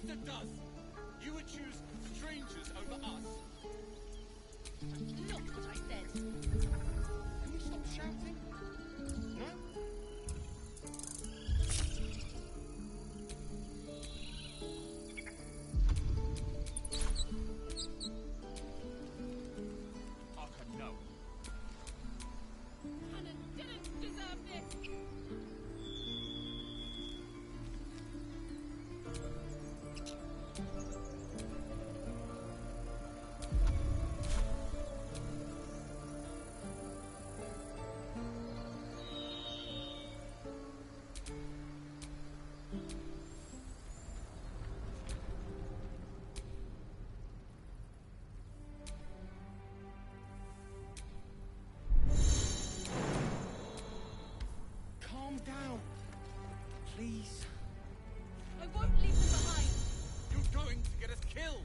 master does. You would choose strangers over us. Not what I said. Can we stop shouting? No? Arca, no. Hannon didn't deserve this. Calm down. Please. I won't leave them behind. You're going to get us killed.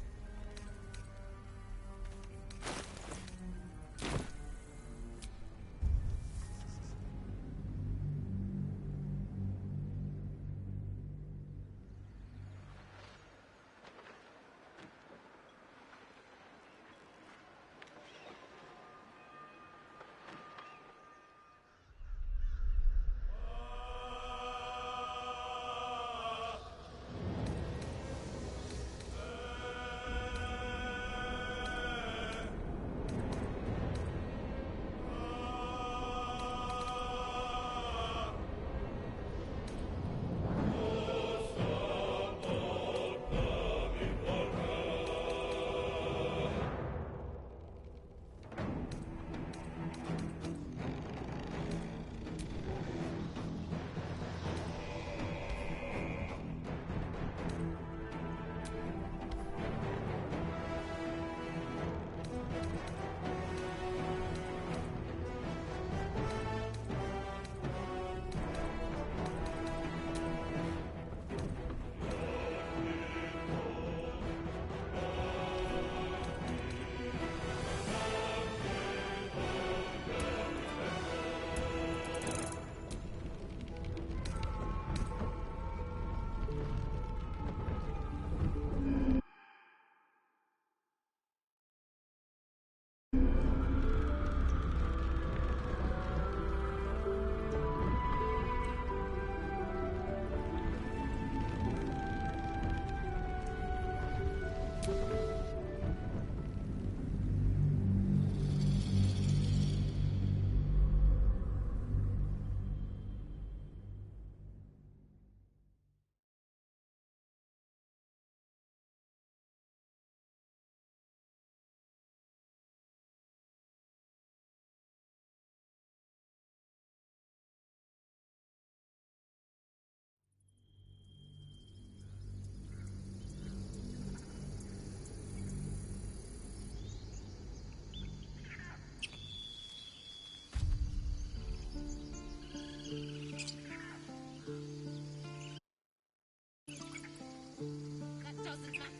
That doesn't matter.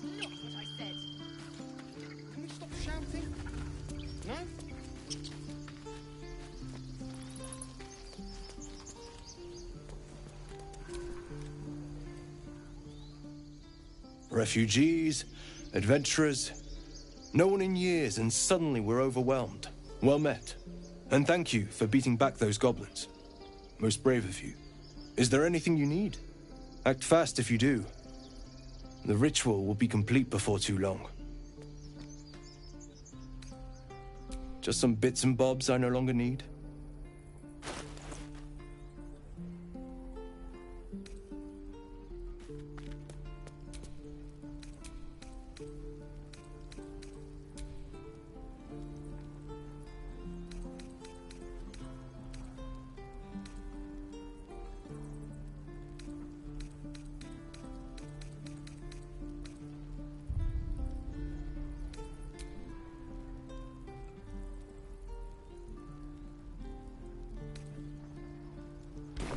Not what I said. Can we stop shouting? No? Refugees, adventurers, no one in years, and suddenly we're overwhelmed. Well met. And thank you for beating back those goblins. Most brave of you. Is there anything you need? Act fast if you do. The ritual will be complete before too long. Just some bits and bobs I no longer need?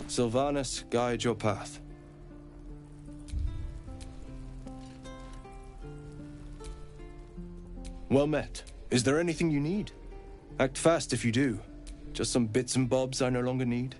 Sylvanus, guide your path. Well met. Is there anything you need? Act fast if you do. Just some bits and bobs I no longer need?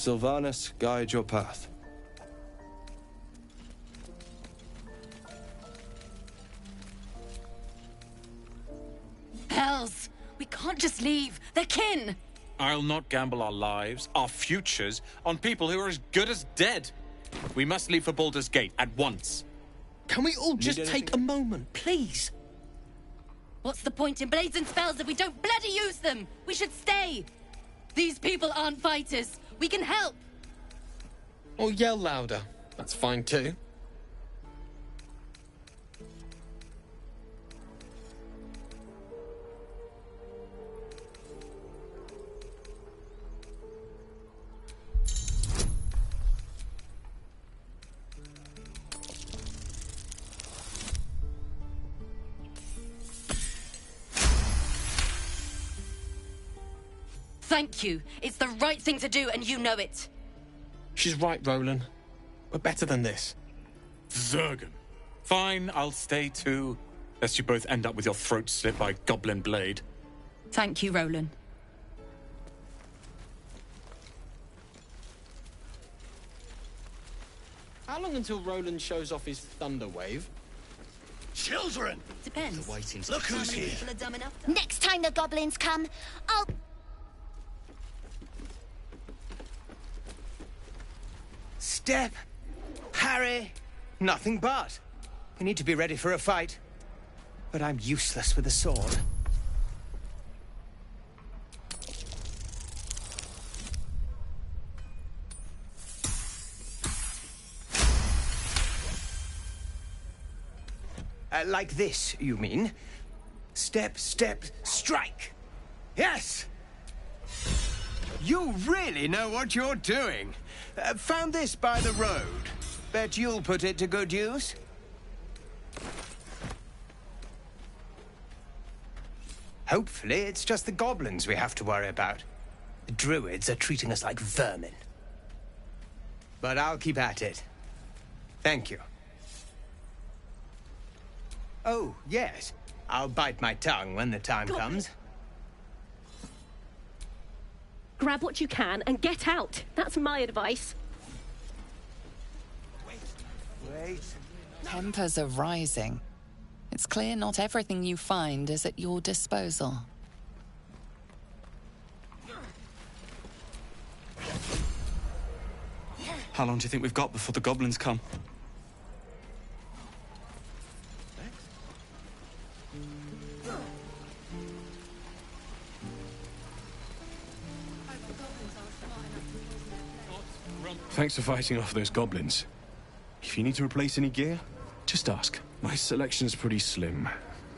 Sylvanus, guide your path. Hells! We can't just leave. They're kin! I'll not gamble our lives, our futures, on people who are as good as dead. We must leave for Baldur's Gate at once. Can we all just anything? take a moment, please? What's the point in blazing spells if we don't bloody use them? We should stay! These people aren't fighters. We can help! Or yell louder. That's fine too. Thank you. It's the right thing to do, and you know it. She's right, Roland. We're better than this. Zergan. Fine, I'll stay too. Lest you both end up with your throats slit by goblin blade. Thank you, Roland. How long until Roland shows off his thunder wave? Children! Depends. Look who's here. People are dumb enough to... Next time the goblins come, I'll... Step. Harry. Nothing but. We need to be ready for a fight. But I'm useless with a sword. Like this, you mean? Step, step, strike. Yes! You really know what you're doing. Found this by the road. Bet you'll put it to good use. Hopefully, it's just the goblins we have to worry about. The druids are treating us like vermin. But I'll keep at it. Thank you. Oh, yes. I'll bite my tongue when the time comes. Grab what you can and get out. That's my advice. Wait. Tempers are rising. It's clear not everything you find is at your disposal. How long do you think we've got before the goblins come? Thanks for fighting off those goblins. If you need to replace any gear, just ask. My selection's pretty slim.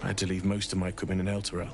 I had to leave most of my equipment in Elturel.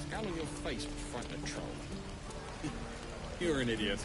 Scowl on your face would frighten a troll. You're an idiot.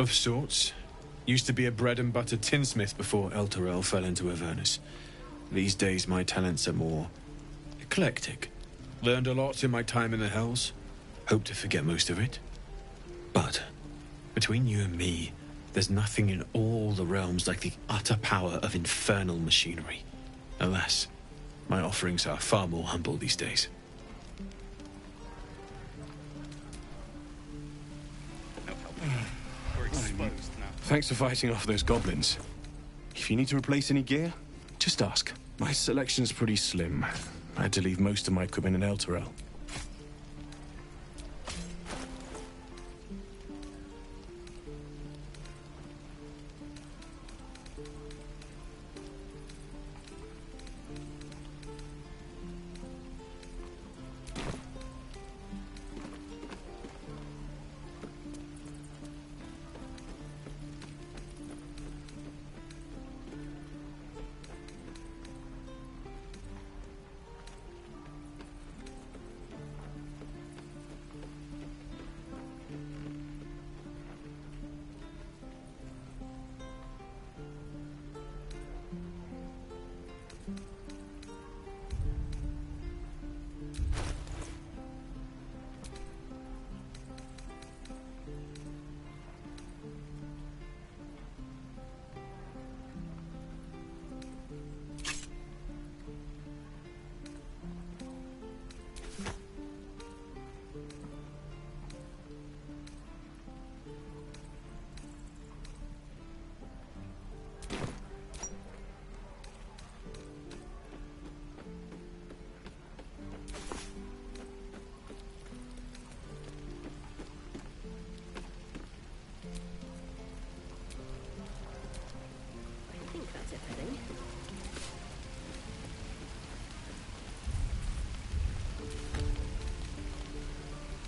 Of sorts. Used to be a bread and butter tinsmith before Elturel fell into Avernus. These days my talents are more eclectic. Learned a lot in my time in the Hells. Hope to forget most of it. But between you and me, there's nothing in all the realms like the utter power of infernal machinery. Alas, my offerings are far more humble these days. We're exposed now. Thanks for fighting off those goblins. If you need to replace any gear, just ask. My selection's pretty slim. I had to leave most of my equipment in Elturel.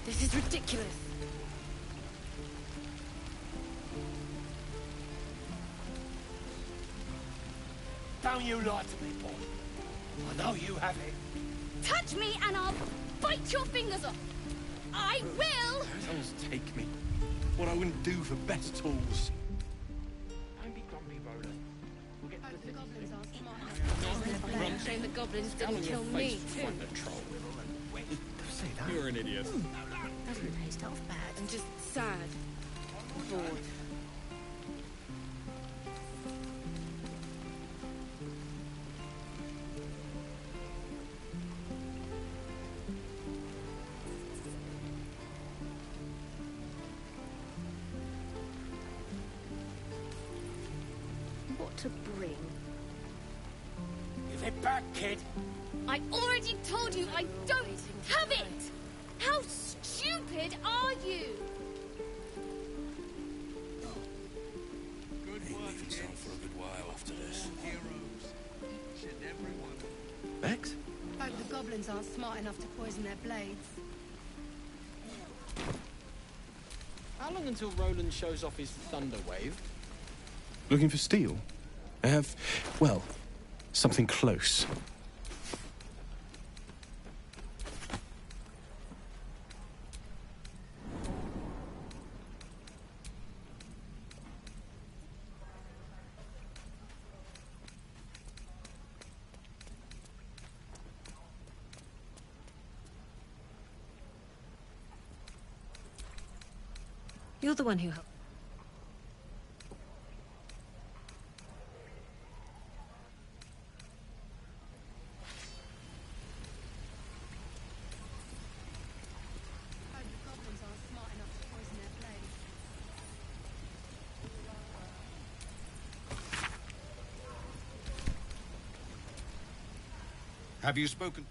This is ridiculous. Don't you lie to me, boy. I know you have it. Touch me and I'll bite your fingers off. I will! Tools take me. What I wouldn't do for best tools. Don't be grumpy, Roland. We'll get to the Goblins are smart. Shame the goblins didn't kill me, too. Say that. You're an idiot. Doesn't taste half bad. I'm just sad. Bored. What to bring? Give it back, kid. I already told you I don't have it! How stupid are you? For a good while after this. Bex? Hope the goblins aren't smart enough to poison their blades. How long until Roland shows off his thunder wave? Looking for steel? I have, well, something close. You're the one who helped. Have you spoken?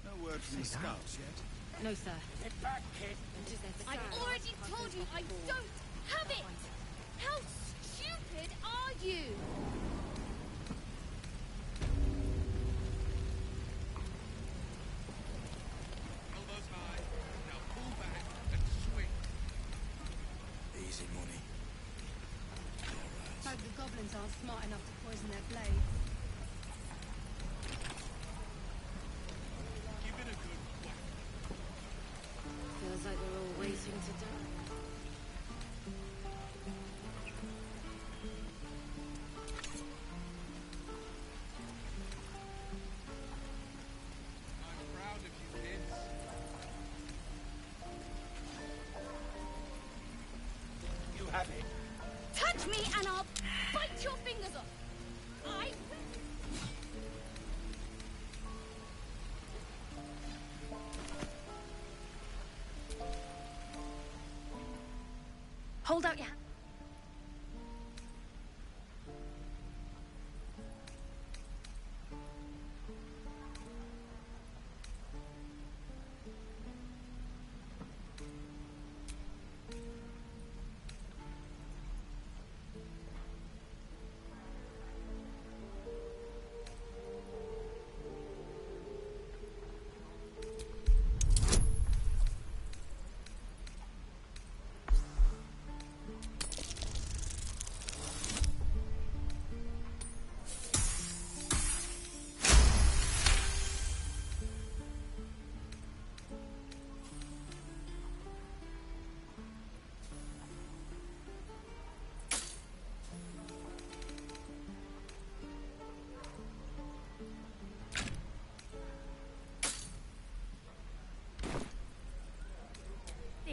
No word from the scouts yet. No, sir. Get back, kid. I already told you I don't have it! How stupid are you? Elbows high. Now pull back and swing. Easy money. All right. goblins aren't smart enough to poison their blades. Give it a good whack. Feels like we're all waiting to die. I'm proud of you, kids. You have it. Touch me and I'll bite your fingers off. I Hold out your hand.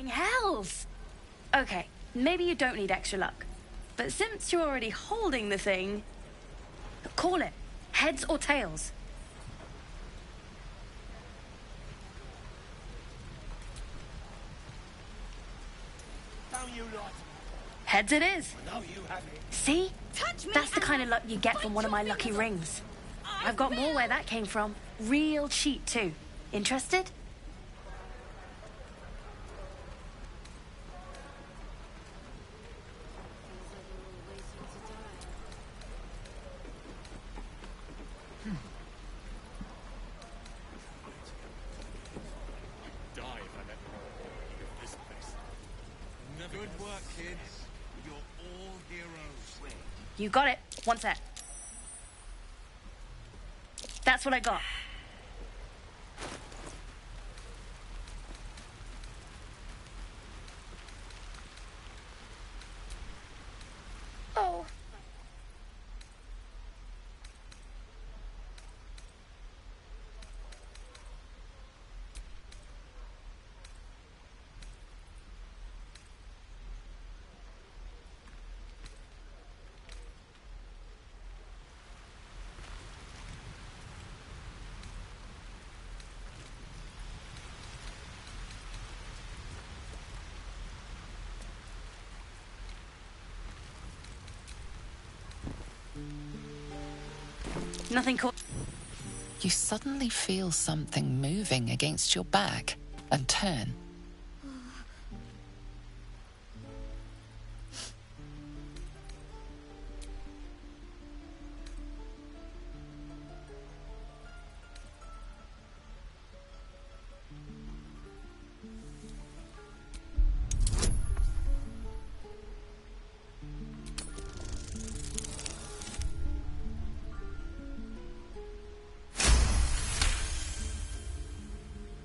Hells! Okay, maybe you don't need extra luck. But since you're already holding the thing, call it. Heads or tails. Don't you lot? Heads it is. I know you have it. See? touch me. That's the and kind of I'll luck you get from bite one of your my lucky fingers off. rings. I I've got more will. where that came from. Real cheap too. Interested? Die if I let leave this place. Never Good gonna work, kids. You're all heroes. You got it. One sec. That's what I got. Oh. Nothing cool. You suddenly feel something moving against your back and turn.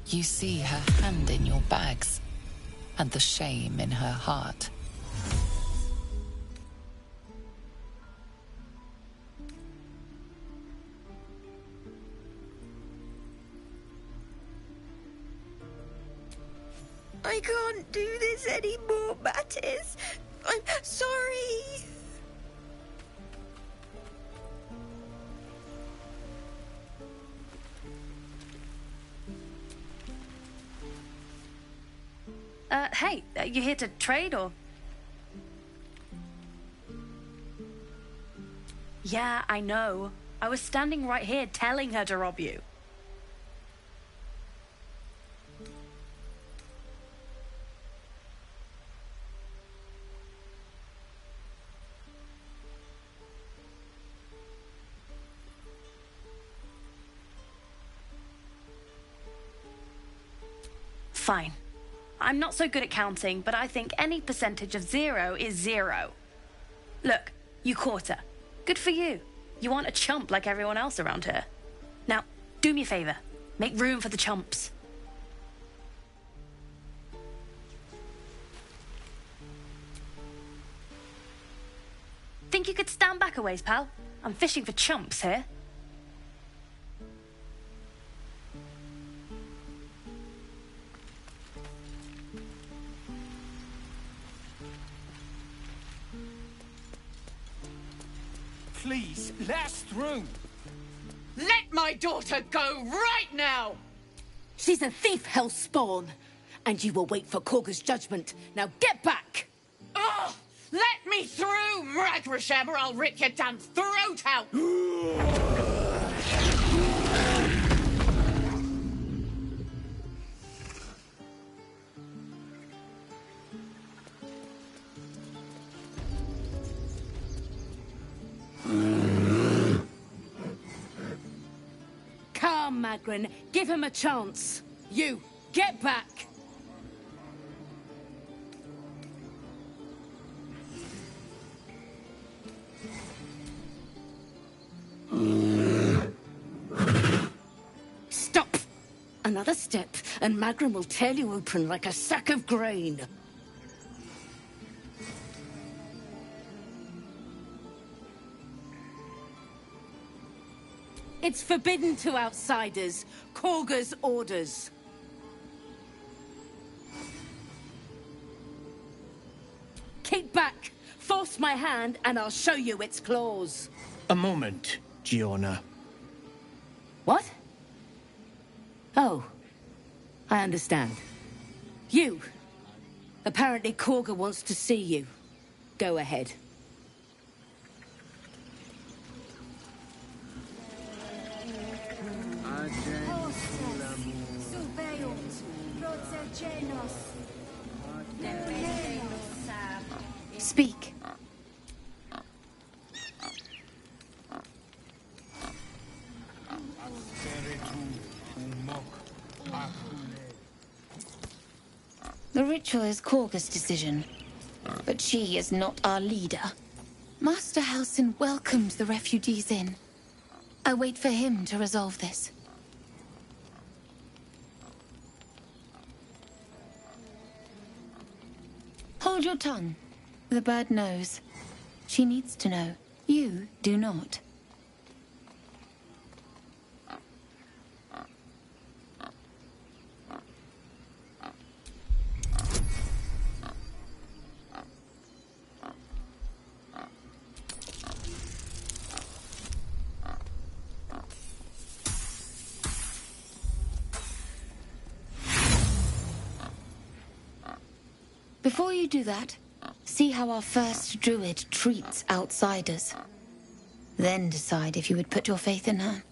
You see her hand in your bags and the shame in her heart. I can't do this anymore, Mattis. I'm sorry. Hey, you here to trade or? Yeah, I know. I was standing right here telling her to rob you. Fine. I'm not so good at counting, but I think any percentage of 0 is 0. Look, you quarter. Good for you. You aren't a chump like everyone else around here. Now, do me a favour. Make room for the chumps. Think you could stand back a ways, pal? I'm fishing for chumps here. Please, let us through. Let my daughter go right now! She's a thief, hellspawn. And you will wait for Korga's judgment. Now get back! Oh, let me through, Mragrasham, or I'll rip your damn throat out! Come, Magrin, give him a chance. You, get back! Stop! Another step, and Magrin will tear you open like a sack of grain. It's forbidden to outsiders. Korga's orders. Keep back. Force my hand, and I'll show you its claws. A moment, Giona. What? Oh. I understand. You. Apparently Korga wants to see you. Go ahead. Speak. The ritual is Korga's decision, but she is not our leader. Master Halsin welcomed the refugees in. I wait for him to resolve this. Hold your tongue. The bird knows. She needs to know. You do not. Before you do that, see how our first druid treats outsiders. Then decide if you would put your faith in her.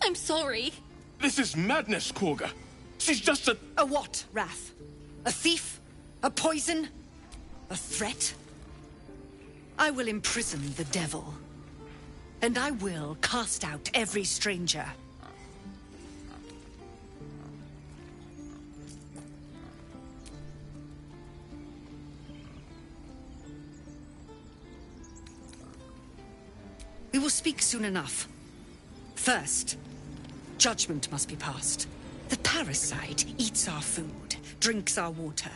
I'm sorry. This is madness, Korga. She's just a... A what, Wrath? A thief? A poison? A threat? I will imprison the devil. And I will cast out every stranger. speak soon enough. First, judgment must be passed. The parasite eats our food, drinks our water,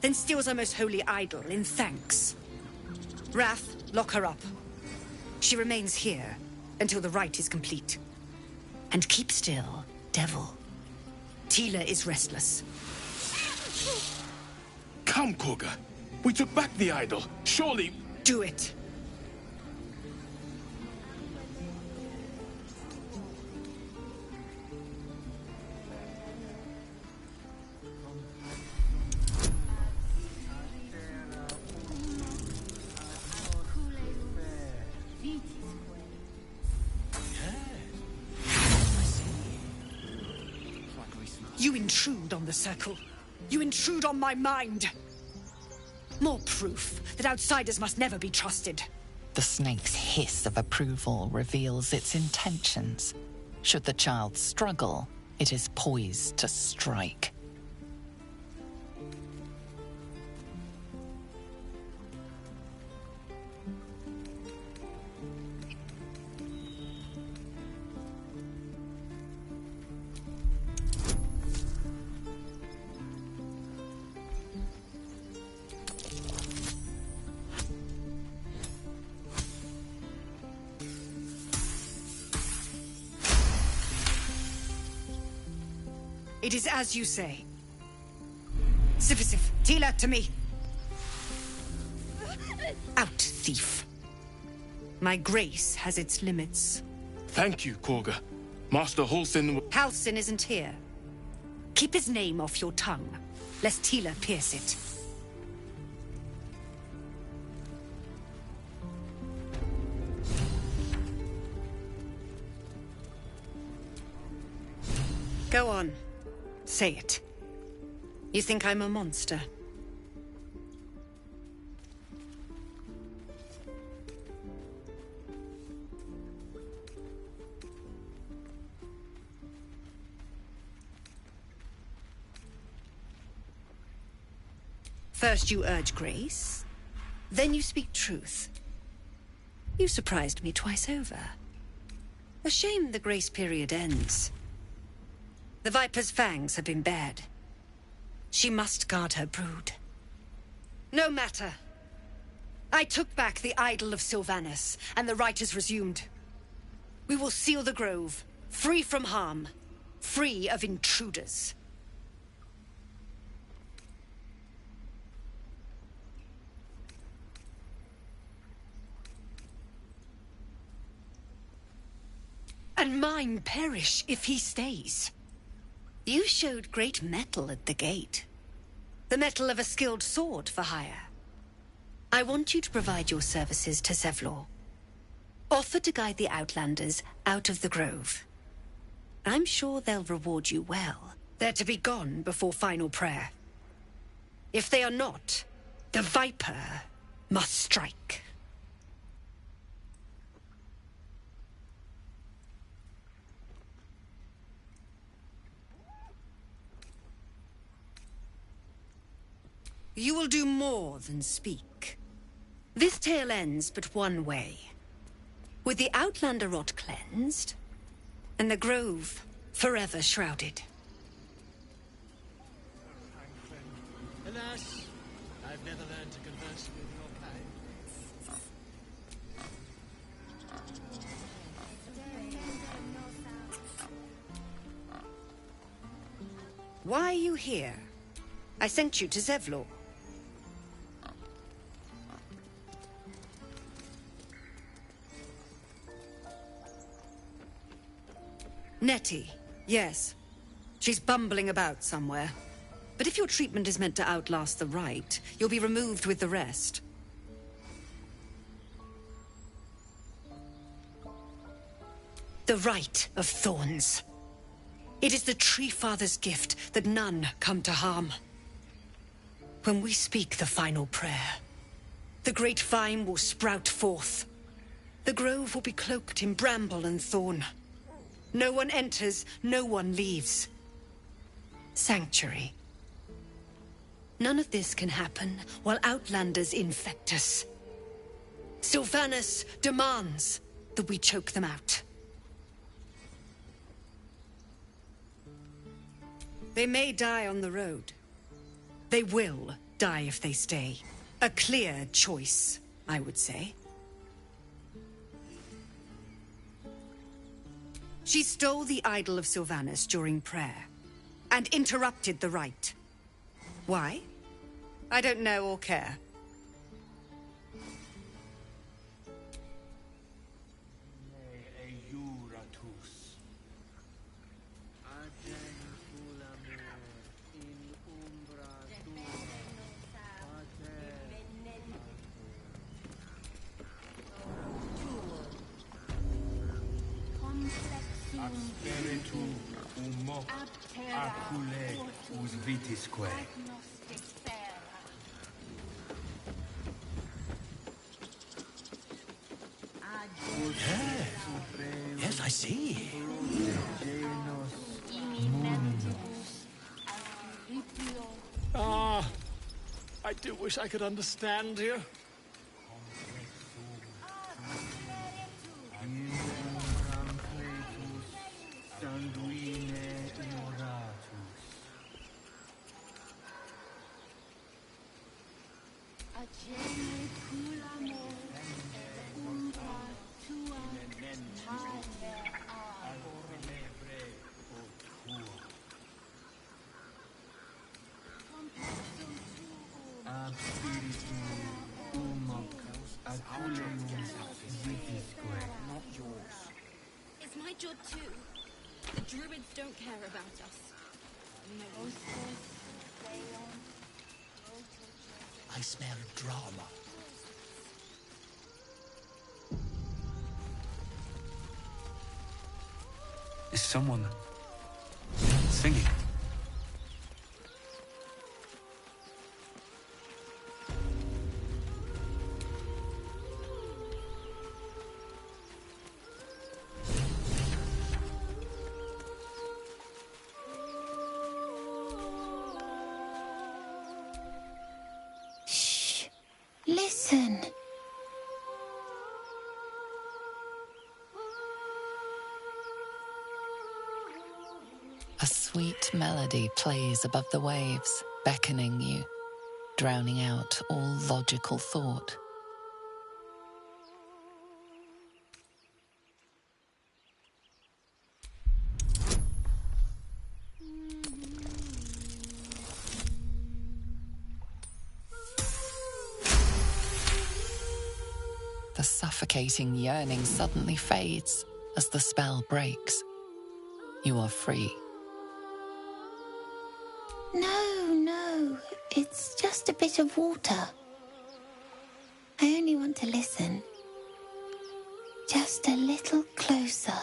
then steals our most holy idol in thanks. Wrath, lock her up. She remains here until the rite is complete. And keep still, devil. Tila is restless. Come, Korga. We took back the idol. Surely... Do it. You intrude on the circle. You intrude on my mind. More proof that outsiders must never be trusted. The snake's hiss of approval reveals its intentions. Should the child struggle, it is poised to strike. It is as you say. Sifisif, Tila, to me. Out, thief. My grace has its limits. Thank you, Korga. Master Halsin... Halsin isn't here. Keep his name off your tongue, lest Tila pierce it. Go on. Say it. You think I'm a monster? First you urge grace, then you speak truth. You surprised me twice over. A shame the grace period ends. The Viper's fangs have been bared. She must guard her brood. No matter. I took back the idol of Sylvanus, and the rite is resumed. We will seal the grove, free from harm, free of intruders. And mine perish if he stays. You showed great mettle at the gate. The mettle of a skilled sword for hire. I want you to provide your services to Zevlor. Offer to guide the Outlanders out of the grove. I'm sure they'll reward you well. They're to be gone before final prayer. If they are not, the Viper must strike. You will do more than speak. This tale ends but one way. With the Outlander rot cleansed, and the grove forever shrouded. Alas, I've never learned to converse with your kind. Why are you here? I sent you to Zevlor. Nettie, yes. She's bumbling about somewhere. But if your treatment is meant to outlast the rite, you'll be removed with the rest. The Rite of Thorns. It is the Tree Father's gift that none come to harm. When we speak the final prayer, the great vine will sprout forth. The grove will be cloaked in bramble and thorn. No one enters, no one leaves. Sanctuary. None of this can happen while Outlanders infect us. Sylvanus demands. that we choke them out. They may die on the road. They will die if they stay. A clear choice, I would say. She stole the idol of Sylvanus during prayer, and interrupted the rite. Why? I don't know or care. Spiritu umoc acule us vitisque. Yes, I see. Ah, I do wish I could understand you. It's my job too. The druids don't care about us. I smell drama. Is someone singing? Listen. A sweet melody plays above the waves, beckoning you, drowning out all logical thought. The suffocating yearning suddenly fades as the spell breaks. You are free. No, it's just a bit of water. I only want to listen. Just a little closer.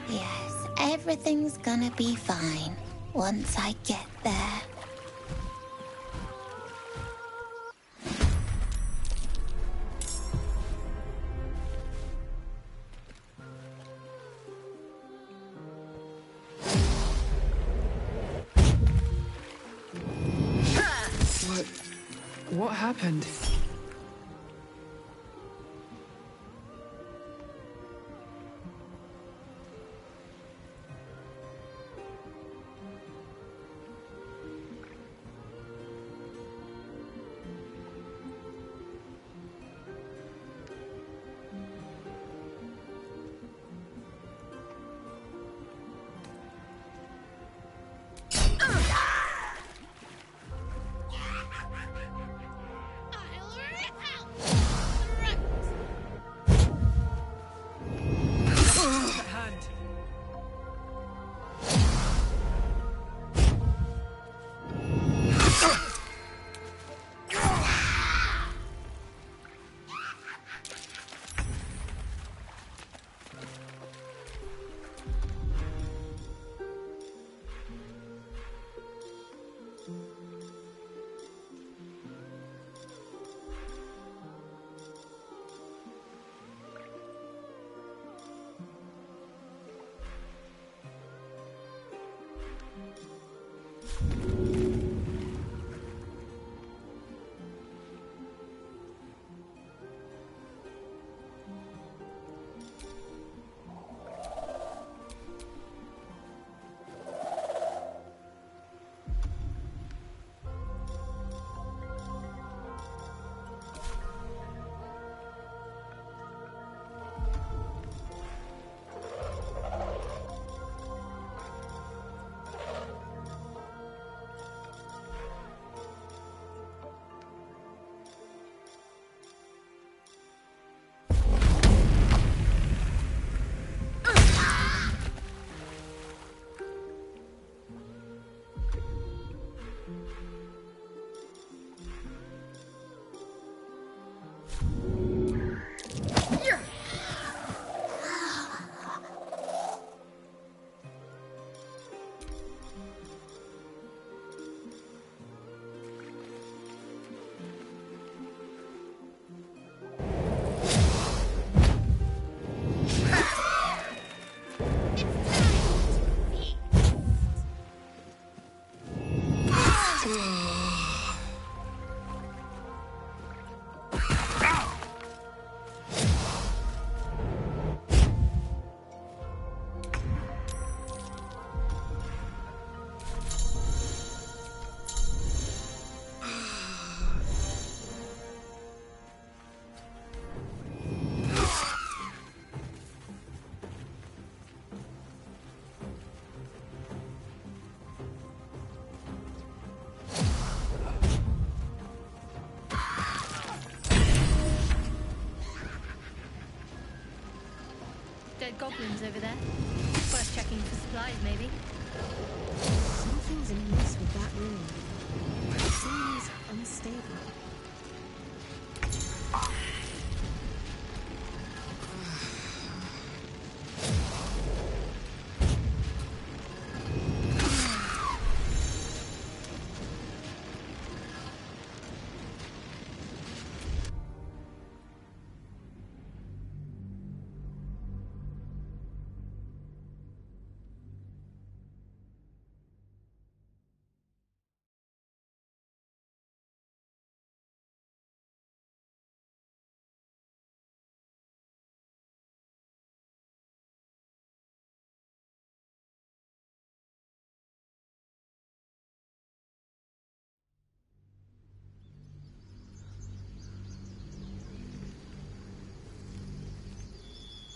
Yes, everything's gonna be fine once I get there. What happened? I'll Dead goblins over there. Worth checking for supplies, maybe. Something's amiss with that room. It seems unstable.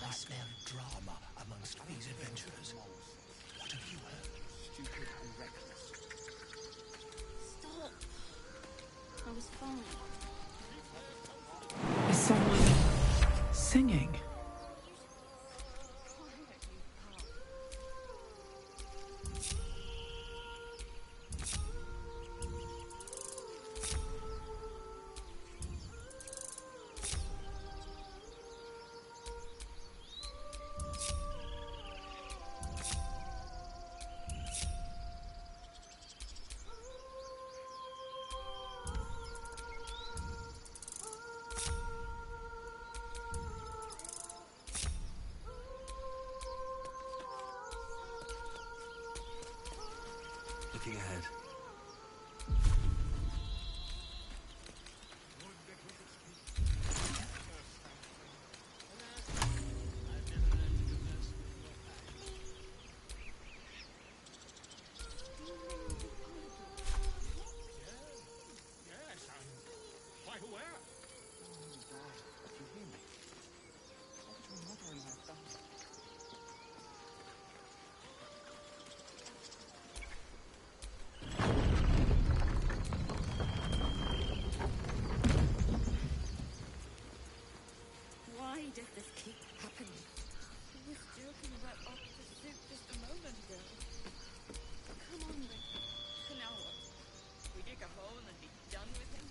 I smell drama amongst these adventurers. What have you heard? Stupid and reckless. Stop. I was fine. Is someone singing? Looking ahead. Yes, I'm quite aware. Oh, Dad, if you hear me, what would your mother and I have done? Why did this keep happening? I was joking about our pursuit just a moment ago. Come on, then. So now what? We dig a hole and be done with him?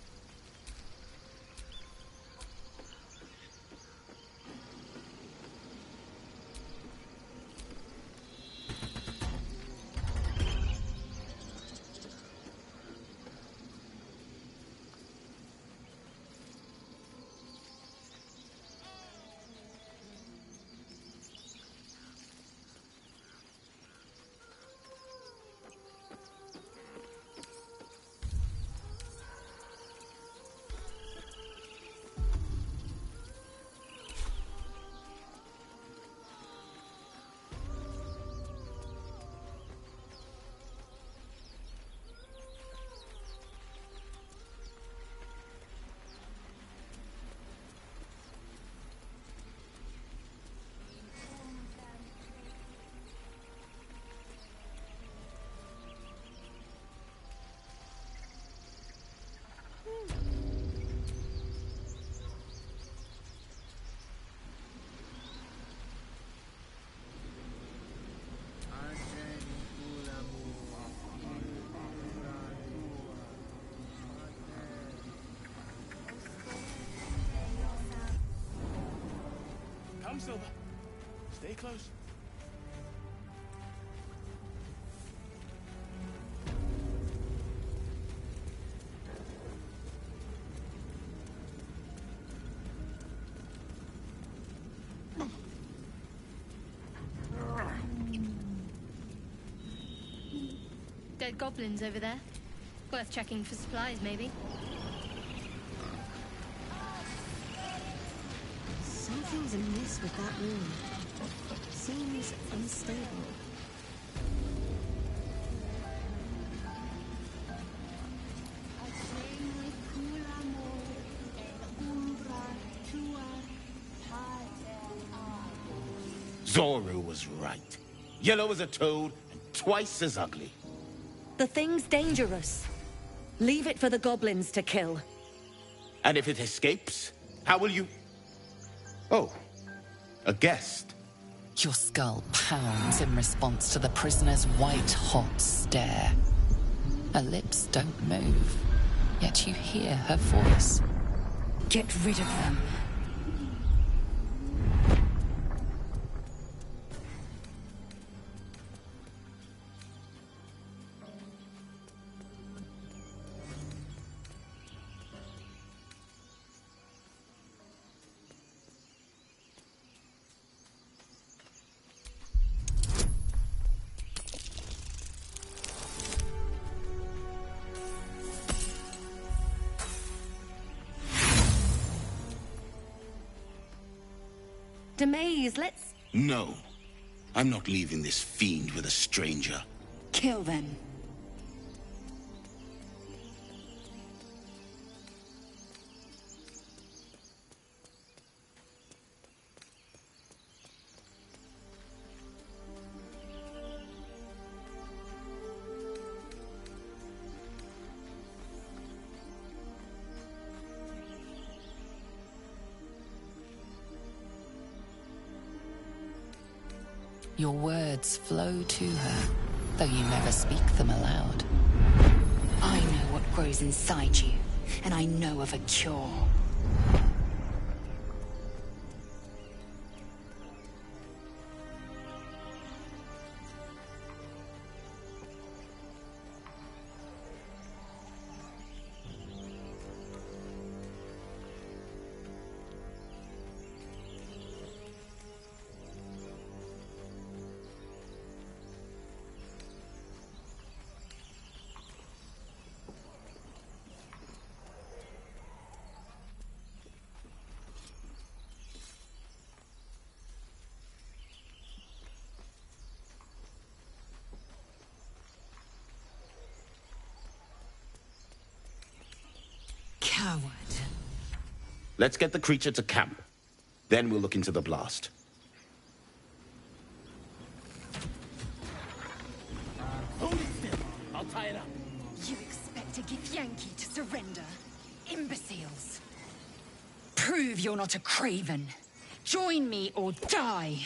Come, Silver. Stay close. Dead goblins over there. Worth checking for supplies, maybe. Something's amiss with that room. Seems unstable. Zoru was right. Yellow as a toad and twice as ugly. The thing's dangerous. Leave it for the goblins to kill. And if it escapes, how will you... Oh, a guest. Your skull pounds in response to the prisoner's white-hot stare. Her lips don't move, yet you hear her voice. Get rid of them. Demaze, let's No. I'm not leaving this fiend with a stranger. Kill them. Your words flow to her, though you never speak them aloud. I know what grows inside you, and I know of a cure. Coward. Let's get the creature to camp. Then we'll look into the blast. Hold it still. I'll tie it up. You expect a Githyanki to surrender? Imbeciles. Prove you're not a craven. Join me or die.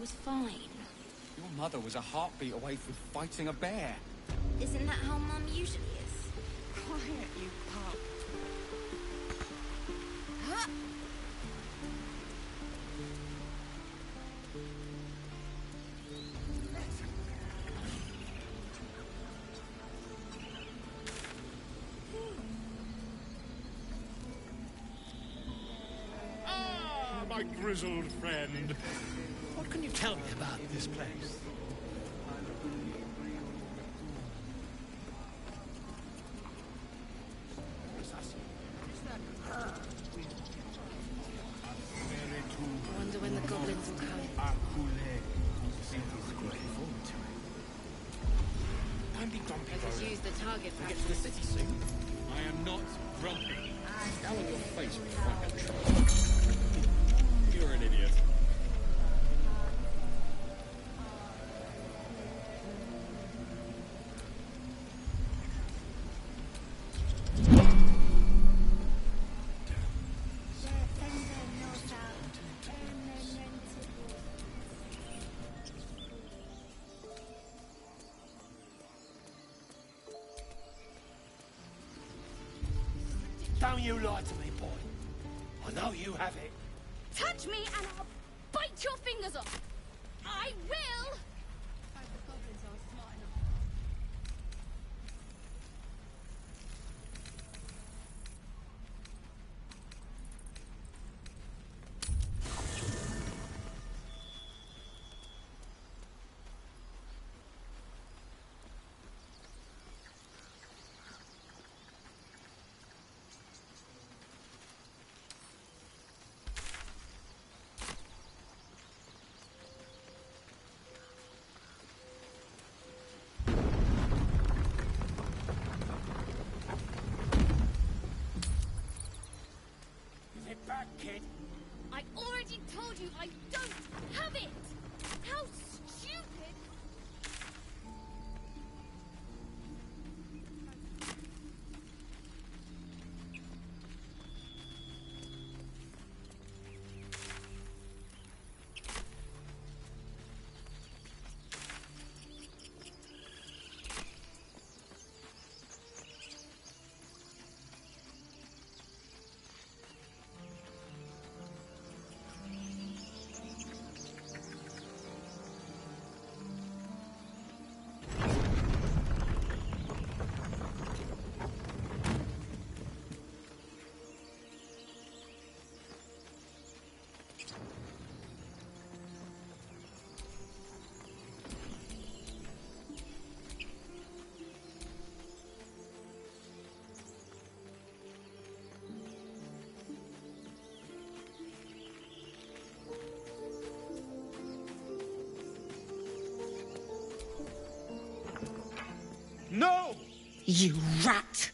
was fine. Your mother was a heartbeat away from fighting a bear. Isn't that how Mum usually is? Quiet, you pup. Huh? Ah, my grizzled friend. What can you tell me about this place? I wonder when the goblins will come. Don't be grumpy, I could Rhoda. use the target We'll get to the practice. city soon. I am not grumpy. Scowl on your face when you find that trouble. You're an idiot. Don't you lie to me, boy. I know you have it. Touch me and I'll bite your fingers off. I will! Is it back, kid? I already told you I don't have it! How stupid! No! You rat!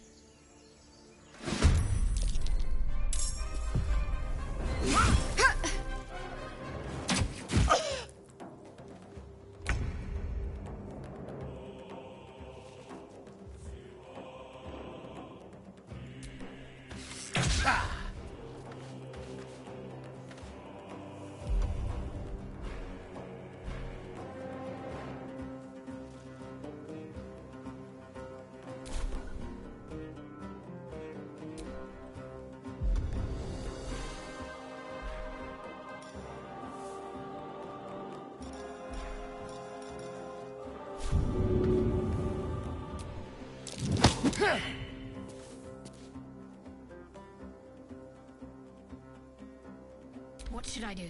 What should I do?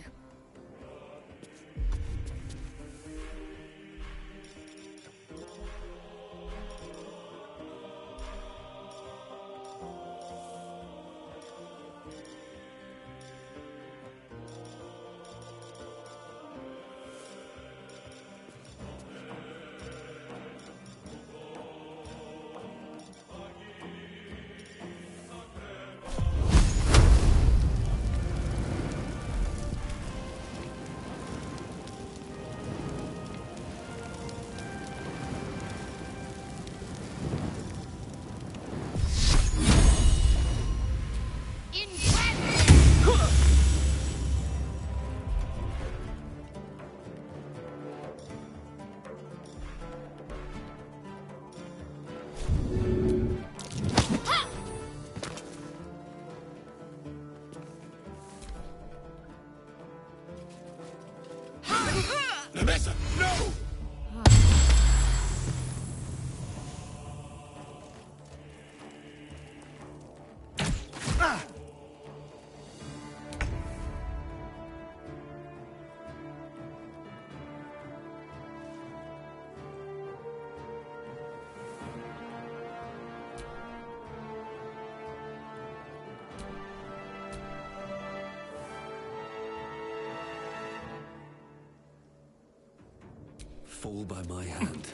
fall by my hand.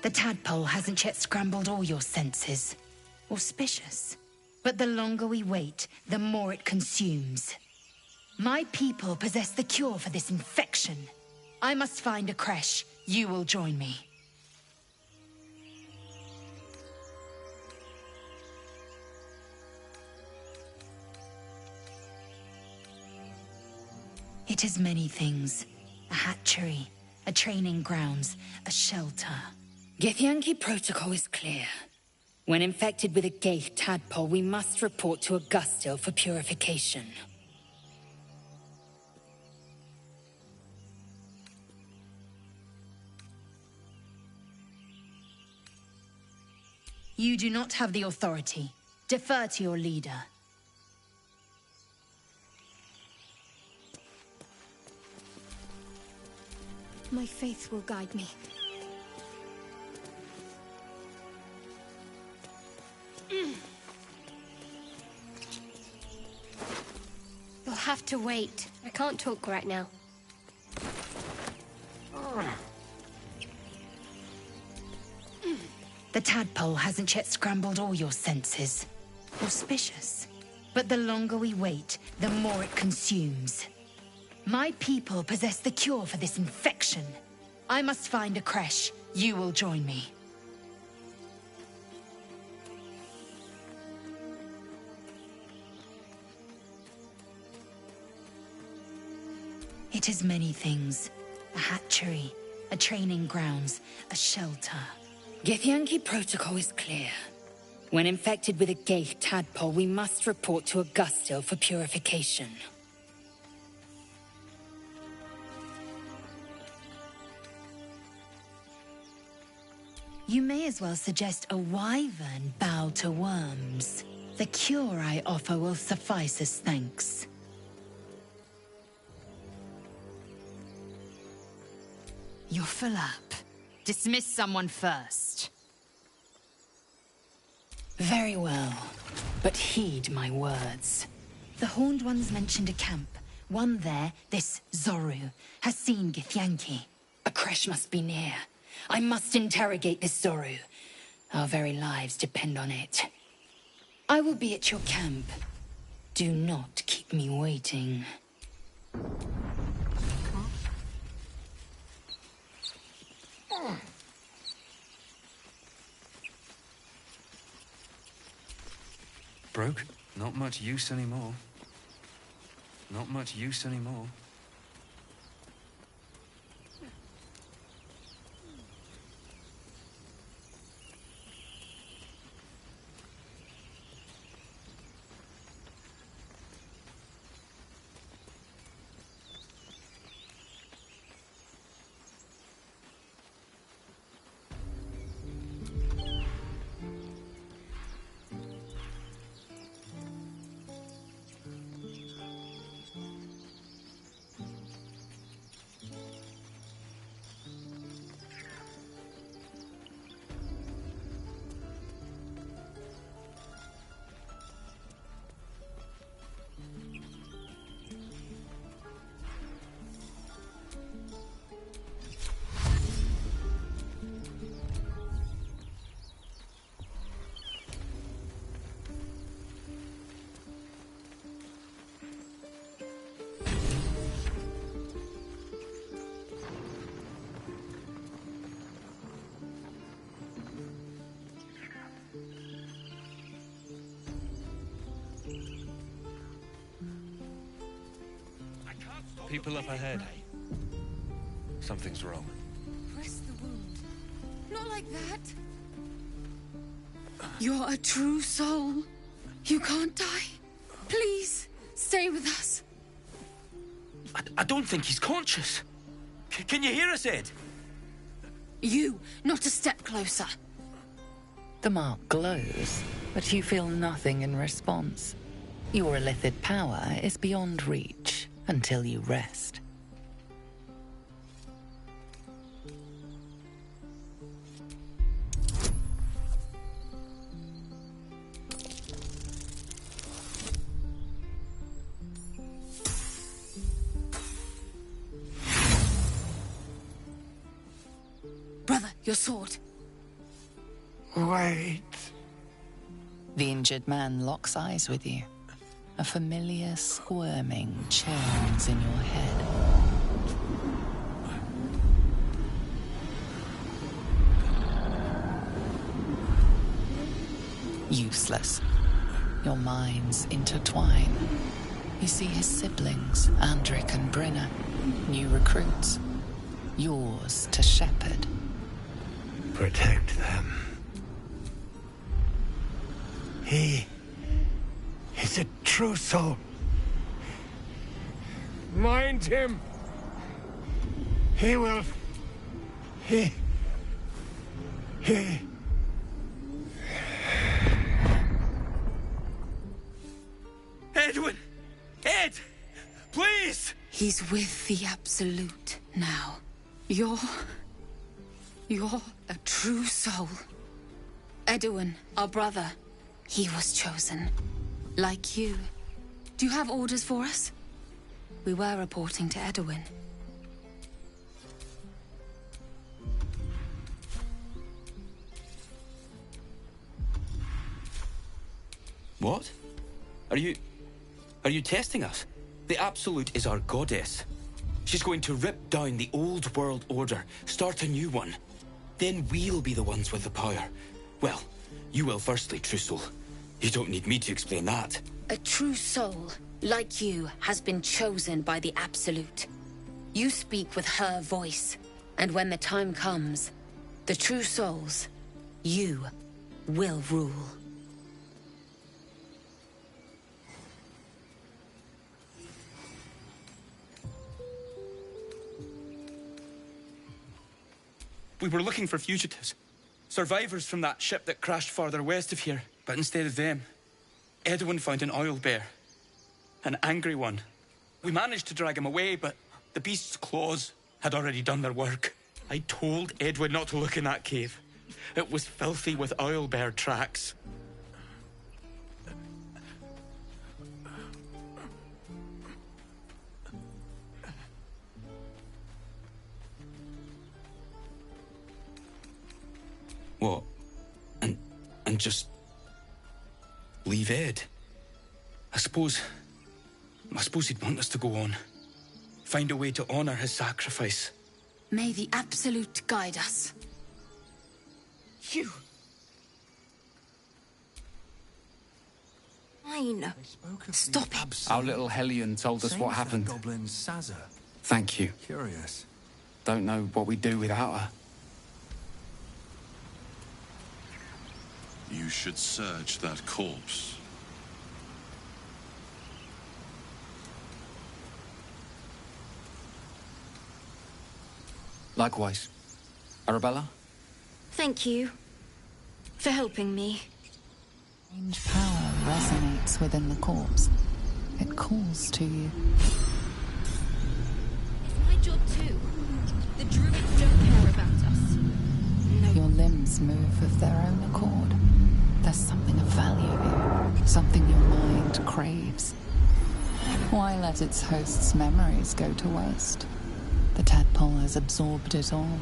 The tadpole hasn't yet scrambled all your senses. Auspicious. But the longer we wait, the more it consumes. My people possess the cure for this infection. I must find a creche. You will join me. It is many things. A hatchery, a training grounds, a shelter. Githyanki protocol is clear. When infected with a Gaith tadpole, we must report to Augustil for purification. You do not have the authority. Defer to your leader. My faith will guide me. You'll have to wait. I can't talk right now. The tadpole hasn't yet scrambled all your senses. Auspicious. But the longer we wait, the more it consumes. My people possess the cure for this infection. I must find a creche. You will join me. It is many things. A hatchery, a training grounds, a shelter. Githyanki protocol is clear. When infected with a Gaith tadpole, we must report to Augustil for purification. You may as well suggest a wyvern bow to worms. The cure I offer will suffice as thanks. You're full up. Dismiss someone first. Very well, but heed my words. The Horned Ones mentioned a camp. One there, this Zoru, has seen Githyanki. A creche must be near. I must interrogate this Zoru. Our very lives depend on it. I will be at your camp. Do not keep me waiting. Broke? Not much use anymore. Not much use anymore. People up ahead. Something's wrong. Press the wound. Not like that. You're a true soul. You can't die. Please, stay with us. I don't think he's conscious. Can you hear us, Ed? You, not a step closer. The mark glows, but you feel nothing in response. Your illithid power is beyond reach until you rest. Brother, your sword. Wait. The injured man locks eyes with you. A familiar squirming churns in your head. Useless. Your minds intertwine. You see his siblings, Andric and Brynna, new recruits. Yours to shepherd. Protect them. He is a true soul. Mind him. He will... He... Edwin! Ed! Please! He's with the Absolute now. You're a true soul. Edwin, our brother, he was chosen. Like you. Do you have orders for us? We were reporting to Edwin. What? Are you testing us? The Absolute is our goddess. She's going to rip down the old world order, start a new one. Then we'll be the ones with the power. Well, you will firstly, true soul. You don't need me to explain that. A true soul, like you, has been chosen by the Absolute. You speak with her voice, and when the time comes, the true souls, you will rule. We were looking for fugitives. Survivors from that ship that crashed farther west of here. But instead of them, Edwin found an oil bear. An angry one. We managed to drag him away, but the beast's claws had already done their work. I told Edwin not to look in that cave. It was filthy with oil bear tracks. What? And just leave Ed? I suppose he'd want us to go on. Find a way to honor his sacrifice. May the Absolute guide us. You. Fine. Stop it. Our little Hellion told us what happened. Goblin Sazza. Thank you. Curious. Don't know what we'd do without her. You should search that corpse. Likewise. Arabella? Thank you for helping me. Strange power resonates within the corpse. It calls to you. It's my job too. The druids don't care about us. No. Your limbs move of their own accord. There's something of value here, something your mind craves. Why let its host's memories go to waste? The tadpole has absorbed it all.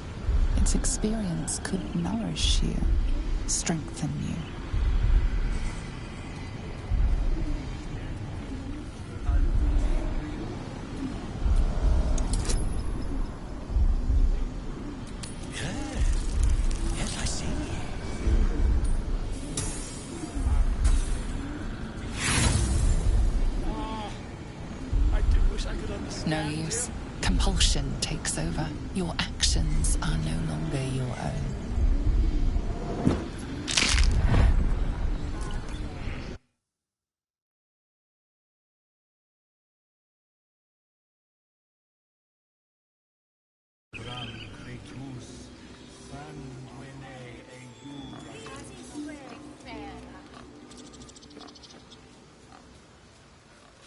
Its experience could nourish you, strengthen you. Yes, I see. I do wish I could understand. No use. Compulsion takes over. Your actions are no longer your own.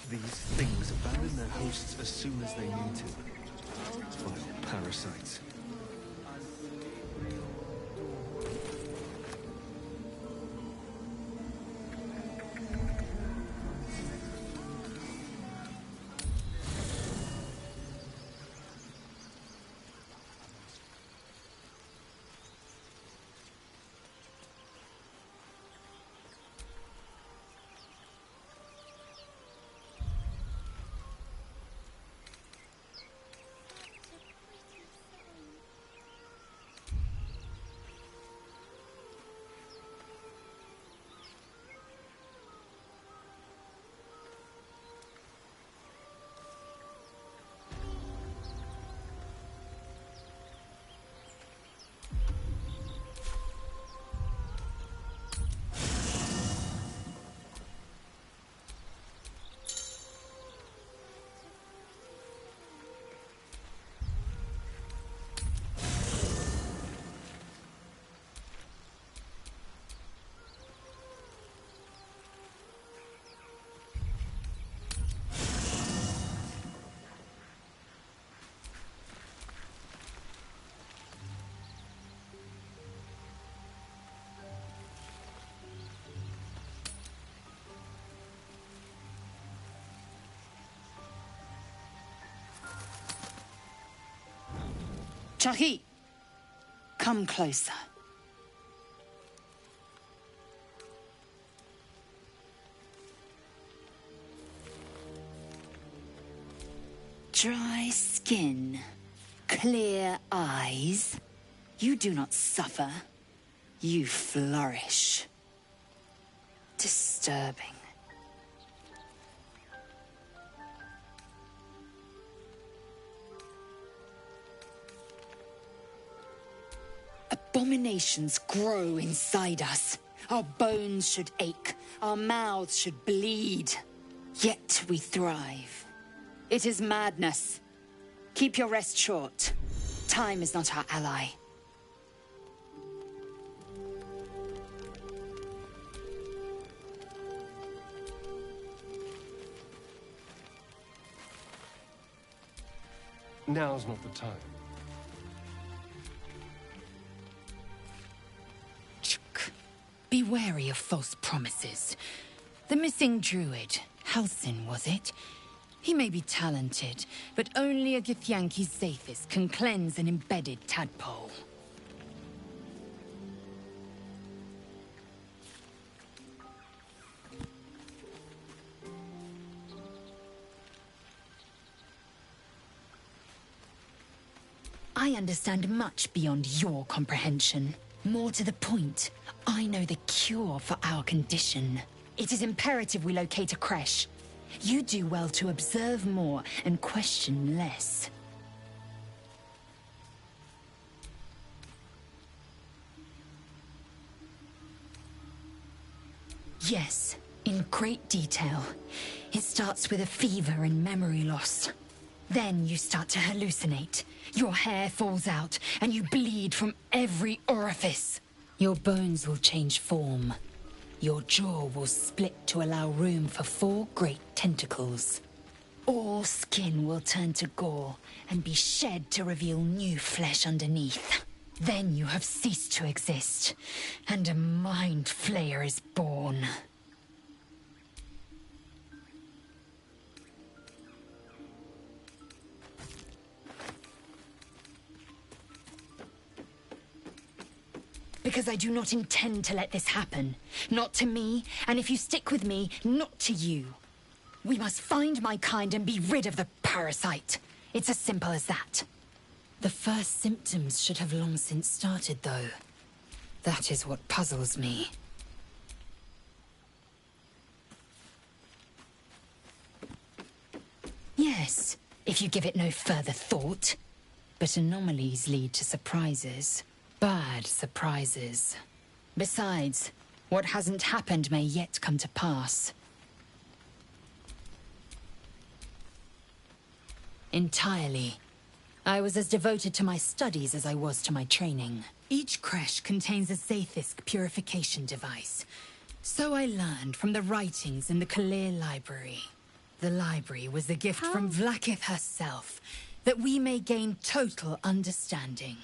These things abandon their hosts as soon as they need to. Vile parasites. Chahi, come closer. Dry skin, clear eyes. You do not suffer. You flourish. Disturbing. Abominations grow inside us. Our bones should ache. Our mouths should bleed. Yet we thrive. It is madness. Keep your rest short. Time is not our ally. Now's not the time. Be wary of false promises. The missing druid, Halsin, was it? He may be talented, but only a Githyanki Zathis can cleanse an embedded tadpole. I understand much beyond your comprehension. More to the point, I know the cure for our condition. It is imperative we locate a creche. You do well to observe more and question less. Yes, in great detail. It starts with a fever and memory loss. Then you start to hallucinate. Your hair falls out, and you bleed from every orifice. Your bones will change form. Your jaw will split to allow room for 4 great tentacles. All skin will turn to gore and be shed to reveal new flesh underneath. Then you have ceased to exist, and a mind flayer is born. Because I do not intend to let this happen. Not to me, and if you stick with me, not to you. We must find my kind and be rid of the parasite. It's as simple as that. The first symptoms should have long since started, though. That is what puzzles me. Yes, if you give it no further thought. But anomalies lead to surprises. Bad surprises. Besides, what hasn't happened may yet come to pass. Entirely. I was as devoted to my studies as I was to my training. Each creche contains a Zathis purification device. So I learned from the writings in the Kalir library. The library was a gift from Vlaakith herself, that we may gain total understanding.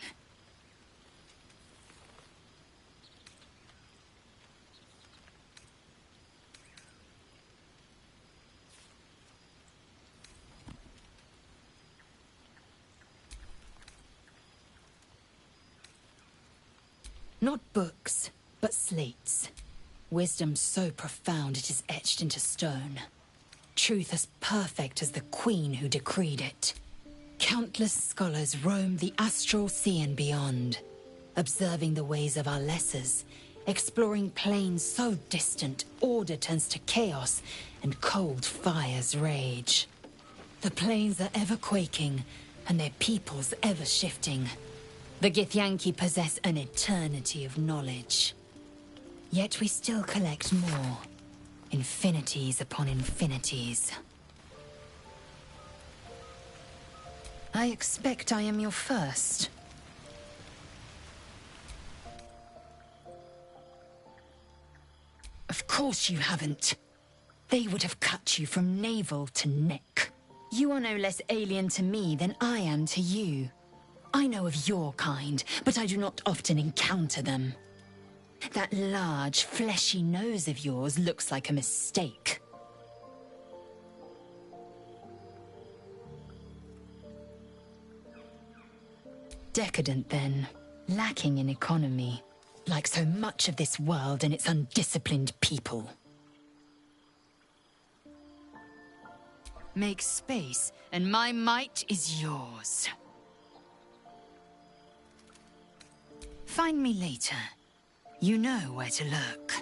Not books, but slates. Wisdom so profound it is etched into stone. Truth as perfect as the queen who decreed it. Countless scholars roam the astral sea and beyond, observing the ways of our lessers, exploring planes so distant order turns to chaos and cold fires rage. The planes are ever quaking, and their peoples ever shifting. The Githyanki possess an eternity of knowledge. Yet we still collect more. Infinities upon infinities. I expect I am your first. Of course you haven't. They would have cut you from navel to neck. You are no less alien to me than I am to you. I know of your kind, but I do not often encounter them. That large, fleshy nose of yours looks like a mistake. Decadent, then. Lacking in economy. Like so much of this world and its undisciplined people. Make space, and my might is yours. Find me later. You know where to look.